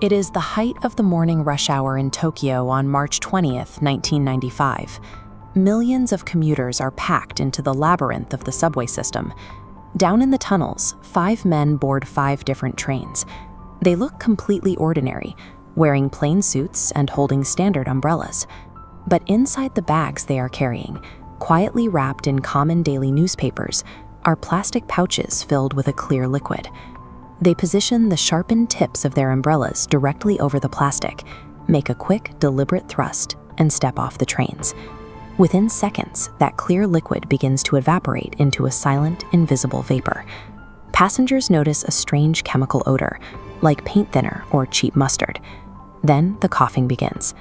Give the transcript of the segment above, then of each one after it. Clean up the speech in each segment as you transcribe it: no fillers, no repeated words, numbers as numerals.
It is the height of the morning rush hour in Tokyo on March 20th, 1995. Millions of commuters are packed into the labyrinth of the subway system. Down in the tunnels, 5 men board 5 different trains. They look completely ordinary, wearing plain suits and holding standard umbrellas. But inside the bags they are carrying, quietly wrapped in common daily newspapers, are plastic pouches filled with a clear liquid. They position the sharpened tips of their umbrellas directly over the plastic, make a quick, deliberate thrust, and step off the trains. Within seconds, that clear liquid begins to evaporate into a silent, invisible vapor. Passengers notice a strange chemical odor, like paint thinner or cheap mustard. Then the coughing begins.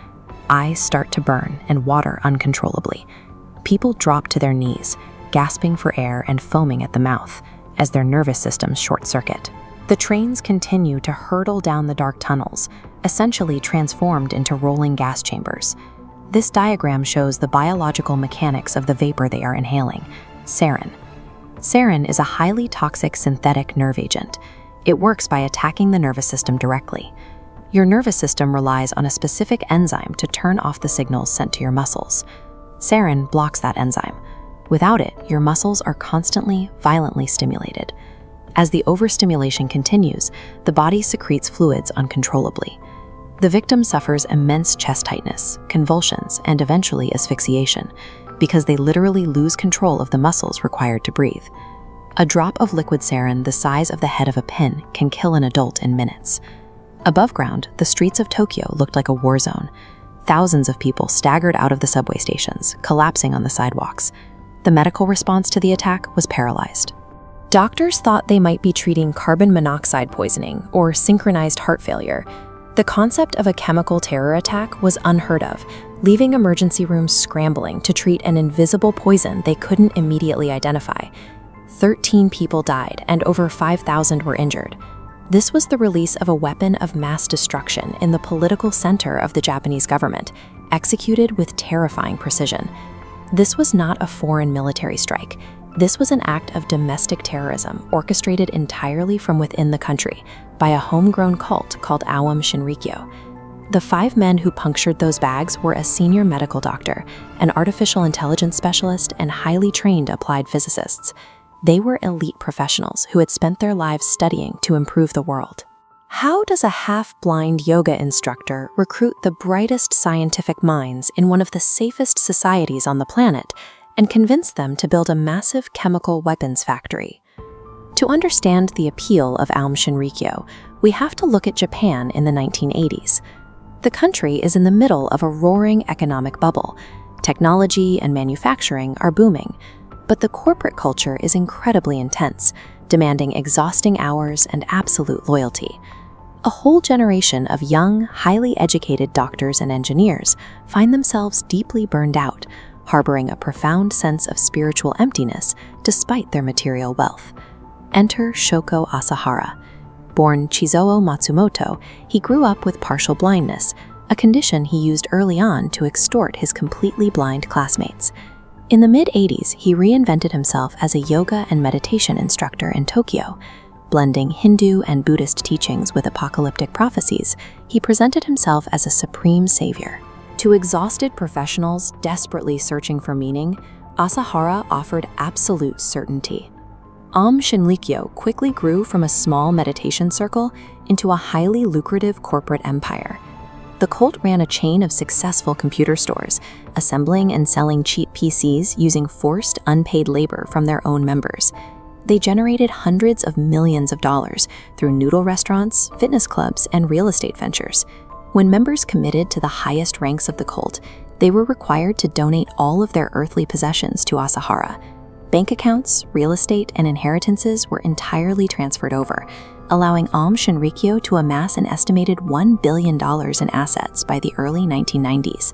Eyes start to burn and water uncontrollably. People drop to their knees, gasping for air and foaming at the mouth, as their nervous systems short-circuit. The trains continue to hurtle down the dark tunnels, essentially transformed into rolling gas chambers. This diagram shows the biological mechanics of the vapor they are inhaling, sarin. Sarin is a highly toxic synthetic nerve agent. It works by attacking the nervous system directly. Your nervous system relies on a specific enzyme to turn off the signals sent to your muscles. Sarin blocks that enzyme. Without it, your muscles are constantly, violently stimulated. As the overstimulation continues, the body secretes fluids uncontrollably. The victim suffers immense chest tightness, convulsions, and eventually asphyxiation, because they literally lose control of the muscles required to breathe. A drop of liquid sarin the size of the head of a pin can kill an adult in minutes. Above ground, the streets of Tokyo looked like a war zone. Thousands of people staggered out of the subway stations, collapsing on the sidewalks. The medical response to the attack was paralyzed. Doctors thought they might be treating carbon monoxide poisoning or synchronized heart failure. The concept of a chemical terror attack was unheard of, leaving emergency rooms scrambling to treat an invisible poison they couldn't immediately identify. 13 people died and over 5,000 were injured. This was the release of a weapon of mass destruction in the political center of the Japanese government, executed with terrifying precision. This was not a foreign military strike. This was an act of domestic terrorism orchestrated entirely from within the country by a homegrown cult called Aum Shinrikyo. The 5 men who punctured those bags were a senior medical doctor, an artificial intelligence specialist, and highly trained applied physicists. They were elite professionals who had spent their lives studying to improve the world. How does a half-blind yoga instructor recruit the brightest scientific minds in one of the safest societies on the planet and convince them to build a massive chemical weapons factory? To understand the appeal of Aum Shinrikyo, we have to look at Japan in the 1980s. The country is in the middle of a roaring economic bubble. Technology and manufacturing are booming, but the corporate culture is incredibly intense, demanding exhausting hours and absolute loyalty. A whole generation of young, highly educated doctors and engineers find themselves deeply burned out, harboring a profound sense of spiritual emptiness despite their material wealth. Enter Shoko Asahara. Born Chizuo Matsumoto, he grew up with partial blindness, a condition he used early on to extort his completely blind classmates. In the mid-80s, he reinvented himself as a yoga and meditation instructor in Tokyo. Blending Hindu and Buddhist teachings with apocalyptic prophecies, he presented himself as a supreme savior. To exhausted professionals desperately searching for meaning, Asahara offered absolute certainty. Aum Shinrikyo quickly grew from a small meditation circle into a highly lucrative corporate empire. The cult ran a chain of successful computer stores, assembling and selling cheap PCs using forced, unpaid labor from their own members. They generated hundreds of millions of dollars through noodle restaurants, fitness clubs, and real estate ventures. When members committed to the highest ranks of the cult, they were required to donate all of their earthly possessions to Asahara. Bank accounts, real estate, and inheritances were entirely transferred over, allowing Aum Shinrikyo to amass an estimated $1 billion in assets by the early 1990s.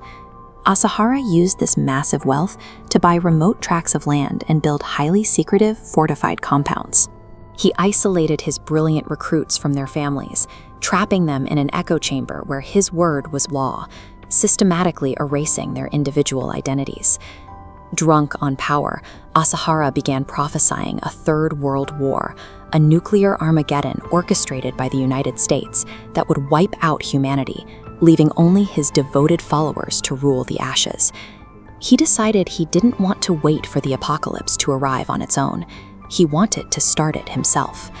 Asahara used this massive wealth to buy remote tracts of land and build highly secretive, fortified compounds. He isolated his brilliant recruits from their families, trapping them in an echo chamber where his word was law, systematically erasing their individual identities. Drunk on power, Asahara began prophesying a third world war, a nuclear Armageddon orchestrated by the United States that would wipe out humanity, leaving only his devoted followers to rule the ashes. He decided he didn't want to wait for the apocalypse to arrive on its own. He wanted to start it himself.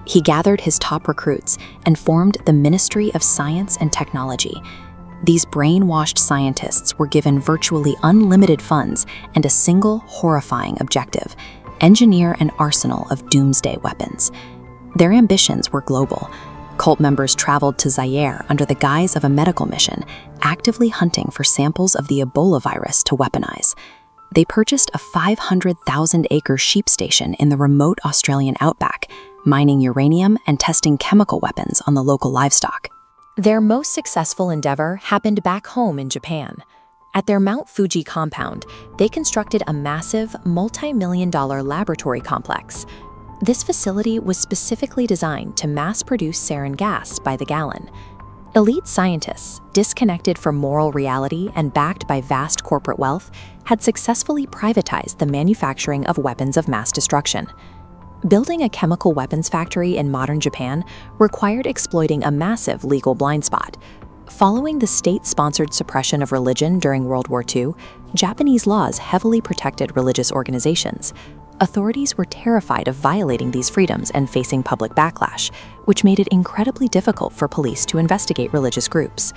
He gathered his top recruits and formed the Ministry of Science and Technology. These brainwashed scientists were given virtually unlimited funds and a single horrifying objective: engineer an arsenal of doomsday weapons. Their ambitions were global. Cult members traveled to Zaire under the guise of a medical mission, actively hunting for samples of the Ebola virus to weaponize. They purchased a 500,000-acre sheep station in the remote Australian outback, mining uranium and testing chemical weapons on the local livestock. Their most successful endeavor happened back home in Japan. At their Mount Fuji compound, they constructed a massive, multi-million-dollar laboratory complex. This facility was specifically designed to mass-produce sarin gas by the gallon. Elite scientists, disconnected from moral reality and backed by vast corporate wealth, had successfully privatized the manufacturing of weapons of mass destruction. Building a chemical weapons factory in modern Japan required exploiting a massive legal blind spot. Following the state-sponsored suppression of religion during World War II, Japanese laws heavily protected religious organizations. Authorities were terrified of violating these freedoms and facing public backlash, which made it incredibly difficult for police to investigate religious groups.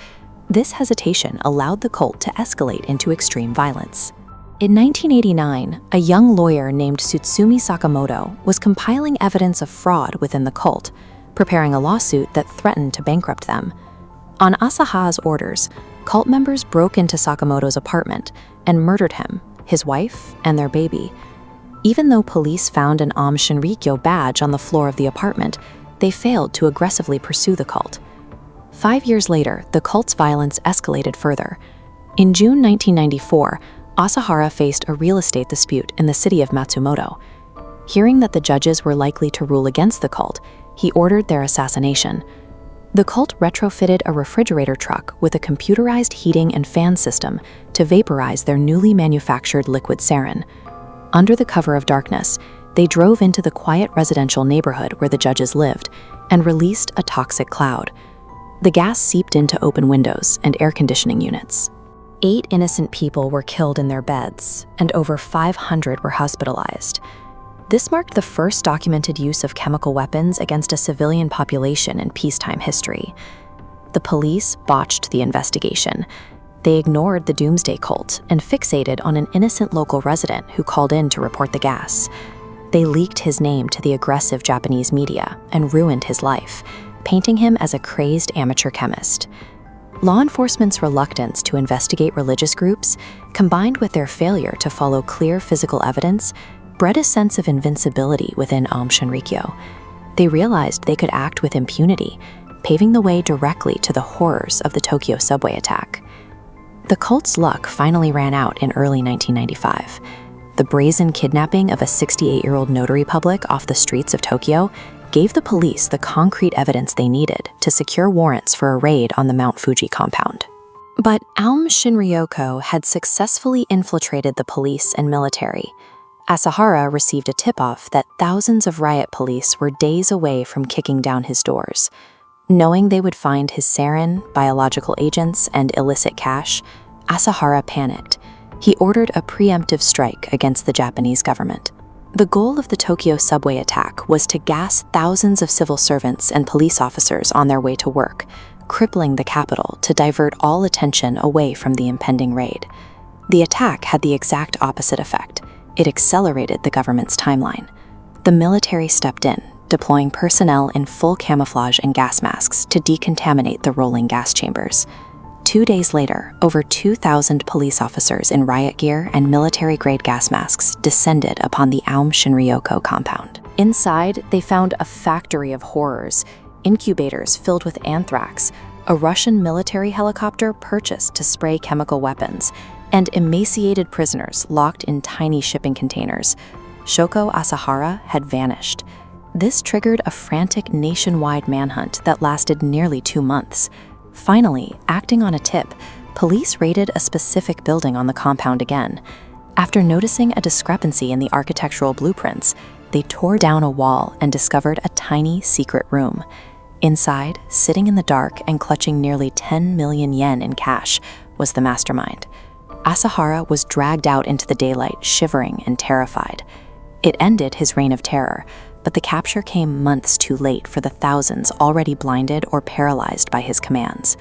This hesitation allowed the cult to escalate into extreme violence. In 1989, a young lawyer named Tsutsumi Sakamoto was compiling evidence of fraud within the cult, preparing a lawsuit that threatened to bankrupt them. On Asahara's orders, cult members broke into Sakamoto's apartment and murdered him, his wife, and their baby. Even though police found an Aum Shinrikyo badge on the floor of the apartment, they failed to aggressively pursue the cult. 5 years later, the cult's violence escalated further. In June 1994, Asahara faced a real estate dispute in the city of Matsumoto. Hearing that the judges were likely to rule against the cult, he ordered their assassination. The cult retrofitted a refrigerator truck with a computerized heating and fan system to vaporize their newly manufactured liquid sarin. Under the cover of darkness, they drove into the quiet residential neighborhood where the judges lived and released a toxic cloud. The gas seeped into open windows and air conditioning units. 8 innocent people were killed in their beds, and over 500 were hospitalized. This marked the first documented use of chemical weapons against a civilian population in peacetime history. The police botched the investigation. They ignored the Doomsday cult and fixated on an innocent local resident who called in to report the gas. They leaked his name to the aggressive Japanese media and ruined his life, painting him as a crazed amateur chemist. Law enforcement's reluctance to investigate religious groups, combined with their failure to follow clear physical evidence, bred a sense of invincibility within Aum Shinrikyo. They realized they could act with impunity, paving the way directly to the horrors of the Tokyo subway attack. The cult's luck finally ran out in early 1995. The brazen kidnapping of a 68-year-old notary public off the streets of Tokyo gave the police the concrete evidence they needed to secure warrants for a raid on the Mount Fuji compound. But Aum Shinrikyo had successfully infiltrated the police and military. Asahara received a tip-off that thousands of riot police were days away from kicking down his doors. Knowing they would find his sarin, biological agents, and illicit cash, Asahara panicked. He ordered a preemptive strike against the Japanese government. The goal of the Tokyo subway attack was to gas thousands of civil servants and police officers on their way to work, crippling the capital to divert all attention away from the impending raid. The attack had the exact opposite effect. It accelerated the government's timeline. The military stepped in, deploying personnel in full camouflage and gas masks to decontaminate the rolling gas chambers. 2 days later, over 2,000 police officers in riot gear and military-grade gas masks descended upon the Aum Shinrikyo compound. Inside, they found a factory of horrors, incubators filled with anthrax, a Russian military helicopter purchased to spray chemical weapons, and emaciated prisoners locked in tiny shipping containers. Shoko Asahara had vanished. This triggered a frantic nationwide manhunt that lasted nearly 2 months. Finally, acting on a tip, police raided a specific building on the compound again. After noticing a discrepancy in the architectural blueprints, they tore down a wall and discovered a tiny secret room. Inside, sitting in the dark and clutching nearly 10 million yen in cash, was the mastermind. Asahara was dragged out into the daylight, shivering and terrified. It ended his reign of terror, but the capture came months too late for the thousands already blinded or paralyzed by his commands.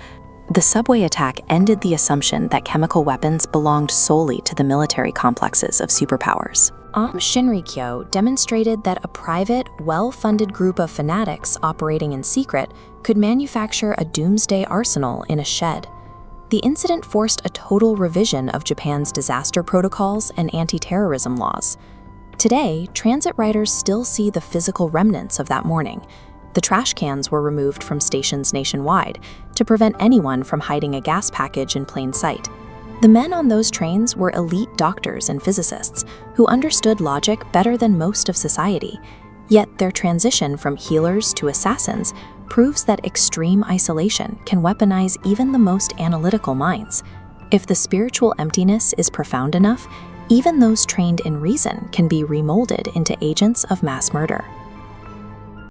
The subway attack ended the assumption that chemical weapons belonged solely to the military complexes of superpowers. Aum Shinrikyo demonstrated that a private, well-funded group of fanatics operating in secret could manufacture a Doomsday arsenal in a shed. The incident forced a total revision of Japan's disaster protocols and anti-terrorism laws. Today, transit riders still see the physical remnants of that morning. The trash cans were removed from stations nationwide to prevent anyone from hiding a gas package in plain sight. The men on those trains were elite doctors and physicists who understood logic better than most of society. Yet their transition from healers to assassins proves that extreme isolation can weaponize even the most analytical minds. If the spiritual emptiness is profound enough, even those trained in reason can be remolded into agents of mass murder.